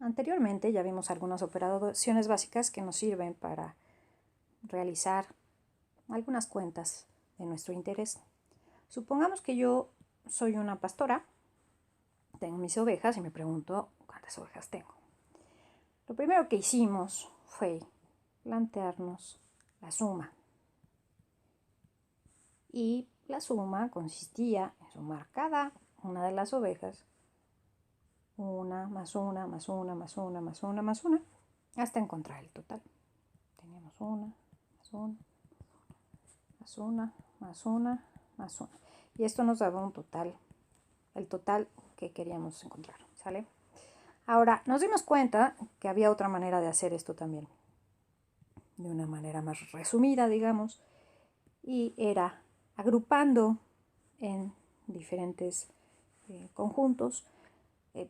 Anteriormente ya vimos algunas operaciones básicas que nos sirven para realizar algunas cuentas de nuestro interés. Supongamos que yo soy una pastora, tengo mis ovejas y me pregunto cuántas ovejas tengo. Lo primero que hicimos fue plantearnos la suma. Y la suma consistía en sumar cada una de las ovejas, una más una más una más una más una más una, hasta encontrar el total. Teníamos una más una más una más una más una. Y esto nos daba un total, el total que queríamos encontrar, ¿sale? Ahora, nos dimos cuenta que había otra manera de hacer esto también, de una manera más resumida, digamos, y era agrupando en diferentes conjuntos,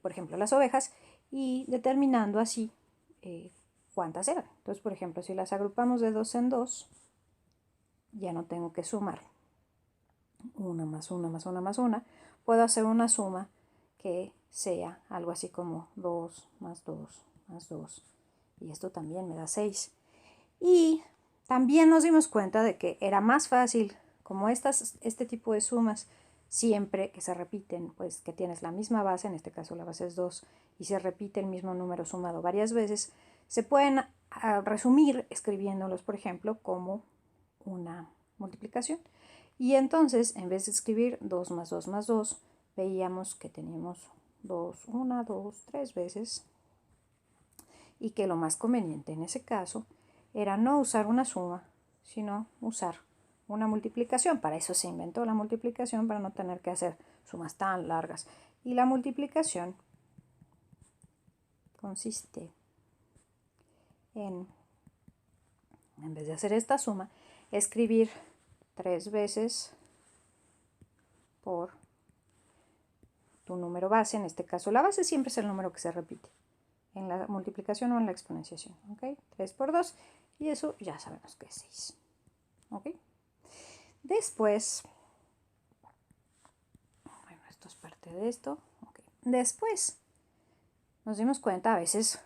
por ejemplo, las ovejas, y determinando así cuántas eran. Entonces, por ejemplo, si las agrupamos de dos en dos, ya no tengo que sumar una más una más una más una. Puedo hacer una suma que sea algo así como 2 más 2 más 2. Y esto también me da 6. Y también nos dimos cuenta de que era más fácil, como este tipo de sumas, siempre que se repiten, pues que tienes la misma base, en este caso la base es 2, y se repite el mismo número sumado varias veces, se pueden resumir escribiéndolos, por ejemplo, como una multiplicación. Y entonces, en vez de escribir 2 más 2 más 2, veíamos que teníamos 2, 1, 2, 3 veces, y que lo más conveniente en ese caso era no usar una suma, sino usar una multiplicación. Para eso se inventó la multiplicación, para no tener que hacer sumas tan largas. Y la multiplicación consiste en vez de hacer esta suma, escribir 3 veces por tu número base. En este caso, la base siempre es el número que se repite en la multiplicación o en la exponenciación. ¿Okay? 3 por 2, y eso ya sabemos que es 6. ¿Okay? Después, bueno, esto es parte de esto. Okay. Después, nos dimos cuenta, a veces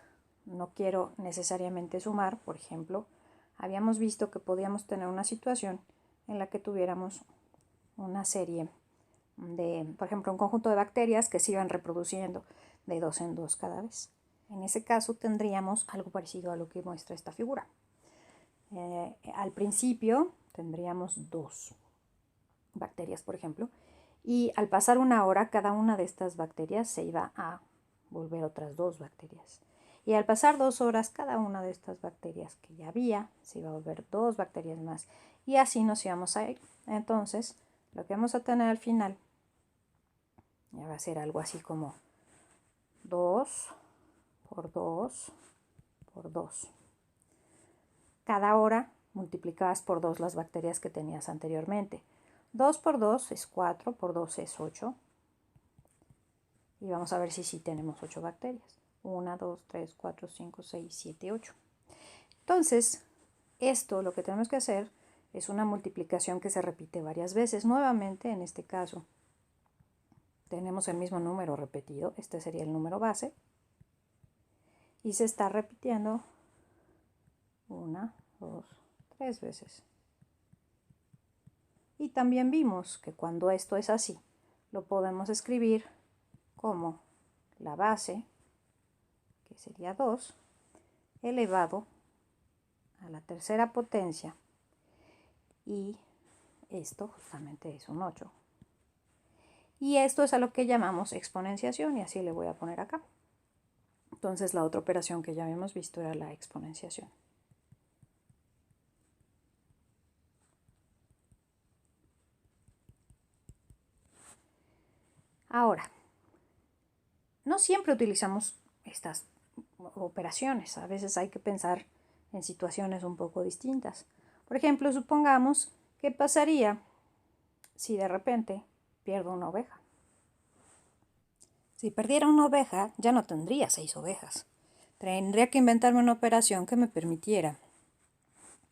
no quiero necesariamente sumar. Por ejemplo, habíamos visto que podíamos tener una situación en la que tuviéramos una serie de, por ejemplo, un conjunto de bacterias que se iban reproduciendo de 2 en 2 cada vez. En ese caso tendríamos algo parecido a lo que muestra esta figura. Al principio tendríamos 2 bacterias, por ejemplo, y al pasar una hora cada una de estas bacterias se iba a volver otras 2 bacterias. Y al pasar 2 horas cada una de estas bacterias que ya había se iba a volver 2 bacterias más, y así nos íbamos a ir. Entonces, lo que vamos a tener al final ya va a ser algo así como 2 por 2 por 2. Cada hora multiplicabas por 2 las bacterias que tenías anteriormente. 2 por 2 es 4, por 2 es 8. Y vamos a ver si sí tenemos 8 bacterias. 1, 2, 3, 4, 5, 6, 7, 8. Entonces, esto lo que tenemos que hacer es una multiplicación que se repite varias veces. Nuevamente, en este caso, tenemos el mismo número repetido. Este sería el número base. Y se está repitiendo 1, 2, 3 veces. Y también vimos que cuando esto es así, lo podemos escribir como la base, que sería 2, elevado a la tercera potencia. Y esto justamente es un 8. Y esto es a lo que llamamos exponenciación, y así le voy a poner acá. Entonces la otra operación que ya habíamos visto era la exponenciación. Ahora, no siempre utilizamos estas operaciones. A veces hay que pensar en situaciones un poco distintas. Por ejemplo, supongamos qué pasaría si de repente pierdo una oveja. Si perdiera una oveja, ya no tendría 6 ovejas. Tendría que inventarme una operación que me permitiera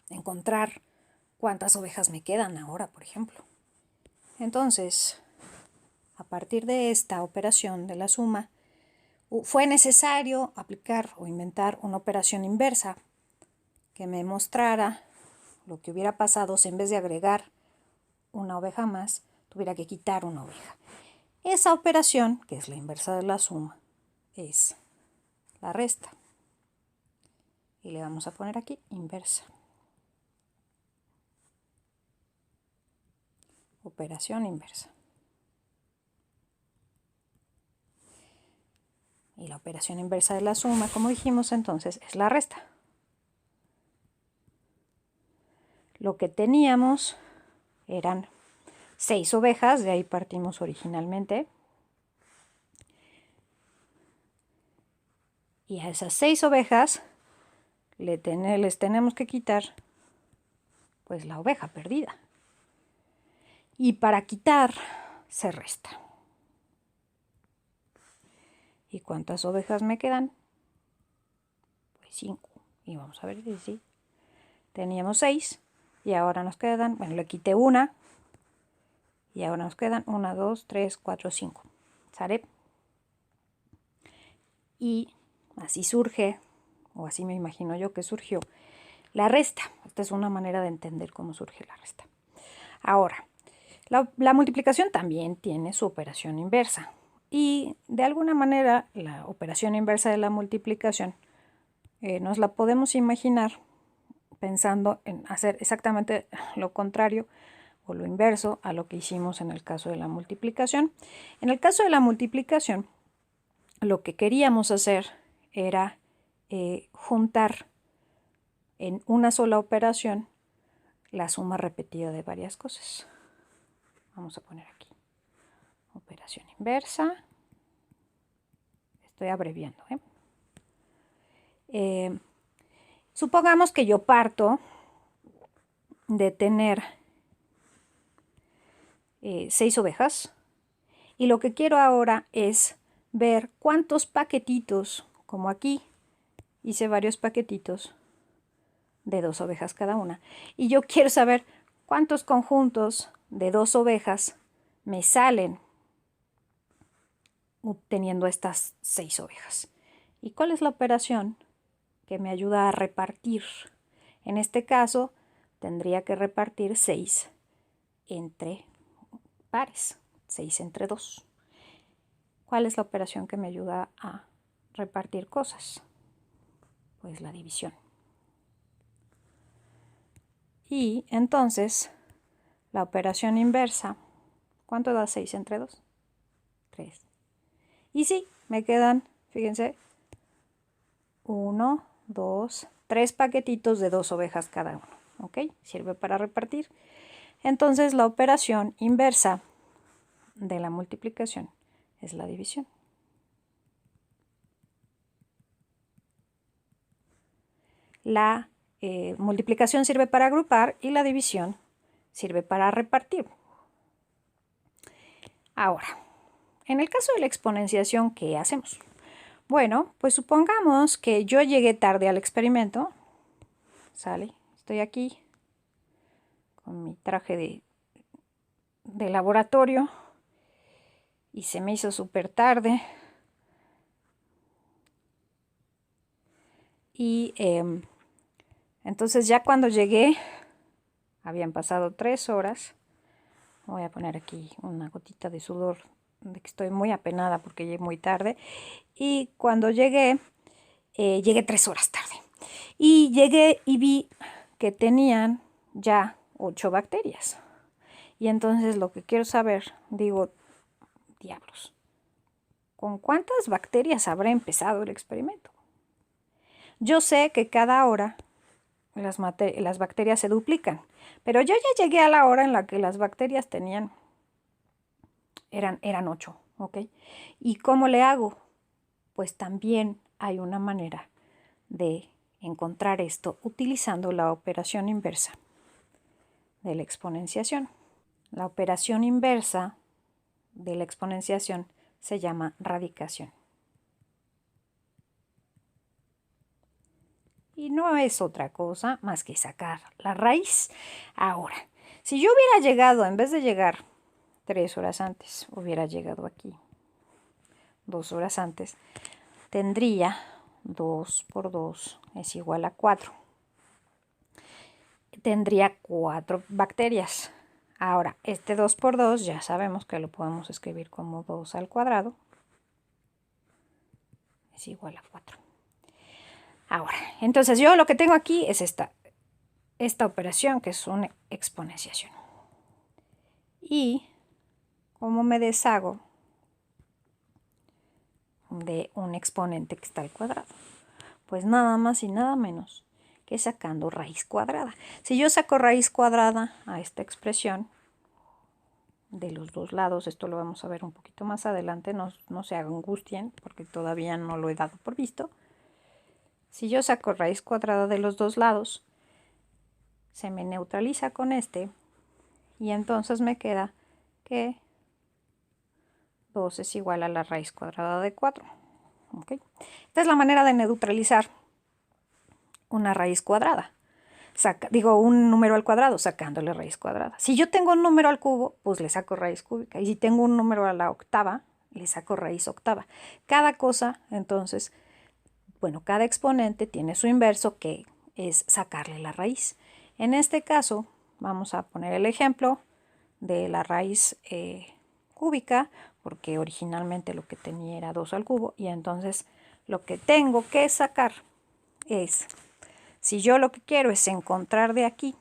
encontrar cuántas ovejas me quedan ahora, por ejemplo. Entonces, a partir de esta operación de la suma, fue necesario aplicar o inventar una operación inversa que me mostrara lo que hubiera pasado si en vez de agregar una oveja más, tuviera que quitar una oveja. Esa operación, que es la inversa de la suma, es la resta. Y le vamos a poner aquí inversa. Operación inversa. Y la operación inversa de la suma, como dijimos entonces, es la resta. Lo que teníamos eran 6 ovejas, de ahí partimos originalmente. Y a esas 6 ovejas les tenemos que quitar pues la oveja perdida. Y para quitar se resta. ¿Y cuántas ovejas me quedan? Pues 5. Y vamos a ver si sí. Teníamos 6 y ahora nos quedan, bueno, le quité una y ahora nos quedan 1, 2, 3, 4, 5. ¿Sale? Y así surge, o así me imagino yo que surgió, la resta. Esta es una manera de entender cómo surge la resta. Ahora, la multiplicación también tiene su operación inversa. Y de alguna manera la operación inversa de la multiplicación nos la podemos imaginar pensando en hacer exactamente lo contrario o lo inverso a lo que hicimos en el caso de la multiplicación. En el caso de la multiplicación, lo que queríamos hacer era juntar en una sola operación la suma repetida de varias cosas. Vamos a poner aquí operación inversa. Estoy abreviando. Supongamos que yo parto de tener 6 ovejas y lo que quiero ahora es ver cuántos paquetitos, como aquí hice varios paquetitos de 2 ovejas cada una, y yo quiero saber cuántos conjuntos de 2 ovejas me salen obteniendo estas 6 ovejas. ¿Y cuál es la operación que me ayuda a repartir? En este caso, tendría que repartir 6 entre pares, 6 entre 2. ¿Cuál es la operación que me ayuda a repartir cosas? Pues la división. Y entonces, la operación inversa, ¿cuánto da 6 entre 2? 3. Y sí, me quedan, fíjense, 1, 2, 3 paquetitos de 2 ovejas cada uno. ¿Ok? Sirve para repartir. Entonces, la operación inversa de la multiplicación es la división. La multiplicación sirve para agrupar y la división sirve para repartir. Ahora, en el caso de la exponenciación, ¿qué hacemos? Bueno, pues supongamos que yo llegué tarde al experimento. ¿Sale? Estoy aquí con mi traje de laboratorio y se me hizo súper tarde. Y entonces ya cuando llegué, habían pasado 3 horas. Voy a poner aquí una gotita de sudor de que estoy muy apenada porque llegué muy tarde. Y cuando llegué 3 horas tarde. Y llegué y vi que tenían ya 8 bacterias. Y entonces lo que quiero saber, digo, diablos, ¿con cuántas bacterias habrá empezado el experimento? Yo sé que cada hora las bacterias se duplican, pero yo ya llegué a la hora en la que las bacterias eran 8, ¿ok? ¿Y cómo le hago? Pues también hay una manera de encontrar esto utilizando la operación inversa de la exponenciación. La operación inversa de la exponenciación se llama radicación. Y no es otra cosa más que sacar la raíz. Ahora, si yo hubiera llegado, en vez de llegar 3 horas antes, hubiera llegado aquí 2 horas antes, tendría 2 por 2 es igual a 4. Tendría 4 bacterias. Ahora, este 2 por 2 ya sabemos que lo podemos escribir como 2 al cuadrado. Es igual a 4. Ahora, entonces yo lo que tengo aquí es esta operación, que es una exponenciación. Y ¿cómo me deshago de un exponente que está al cuadrado? Pues nada más y nada menos que sacando raíz cuadrada. Si yo saco raíz cuadrada a esta expresión de los dos lados, esto lo vamos a ver un poquito más adelante, no se angustien porque todavía no lo he dado por visto. Si yo saco raíz cuadrada de los dos lados, se me neutraliza con este y entonces me queda que 2 es igual a la raíz cuadrada de 4. ¿Okay? Esta es la manera de neutralizar una raíz cuadrada. Un número al cuadrado sacándole raíz cuadrada. Si yo tengo un número al cubo, pues le saco raíz cúbica. Y si tengo un número a la octava, le saco raíz octava. Cada cosa, entonces, bueno, cada exponente tiene su inverso, que es sacarle la raíz. En este caso, vamos a poner el ejemplo de la raíz cúbica, porque originalmente lo que tenía era 2 al cubo, y entonces lo que tengo que sacar es, si yo lo que quiero es encontrar de aquí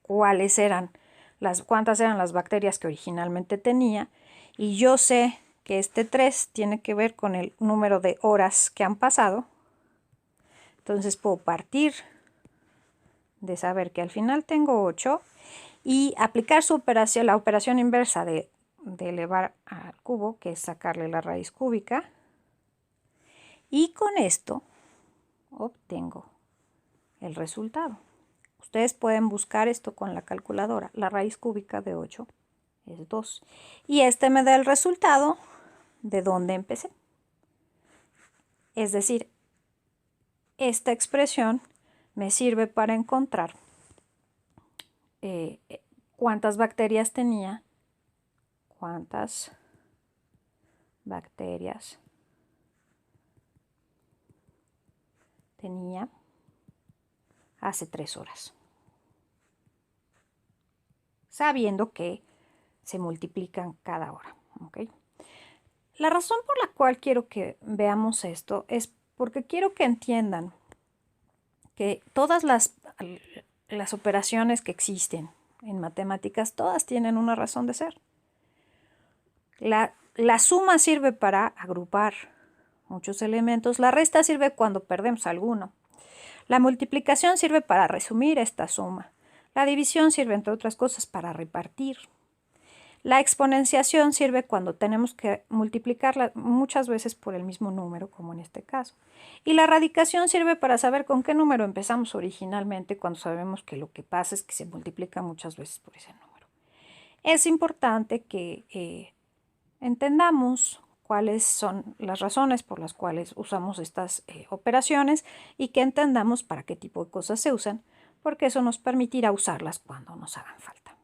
cuántas eran las bacterias que originalmente tenía, y yo sé que este 3 tiene que ver con el número de horas que han pasado, entonces puedo partir de saber que al final tengo 8 y aplicar la operación inversa de elevar al cubo, que es sacarle la raíz cúbica, y con esto obtengo el resultado. Ustedes pueden buscar esto con la calculadora. La raíz cúbica de 8 es 2. Y este me da el resultado de donde empecé. Es decir, esta expresión me sirve para encontrar cuántas bacterias tenía, hace 3 horas. Sabiendo que se multiplican cada hora. ¿Okay? La razón por la cual quiero que veamos esto es porque quiero que entiendan que todas las operaciones que existen en matemáticas, todas tienen una razón de ser. La suma sirve para agrupar muchos elementos, la resta sirve cuando perdemos alguno. La multiplicación sirve para resumir esta suma. La división sirve, entre otras cosas, para repartir. La exponenciación sirve cuando tenemos que multiplicarla muchas veces por el mismo número, como en este caso. Y la radicación sirve para saber con qué número empezamos originalmente, cuando sabemos que lo que pasa es que se multiplica muchas veces por ese número. Es importante que entendamos cuáles son las razones por las cuales usamos estas operaciones y que entendamos para qué tipo de cosas se usan, porque eso nos permitirá usarlas cuando nos hagan falta.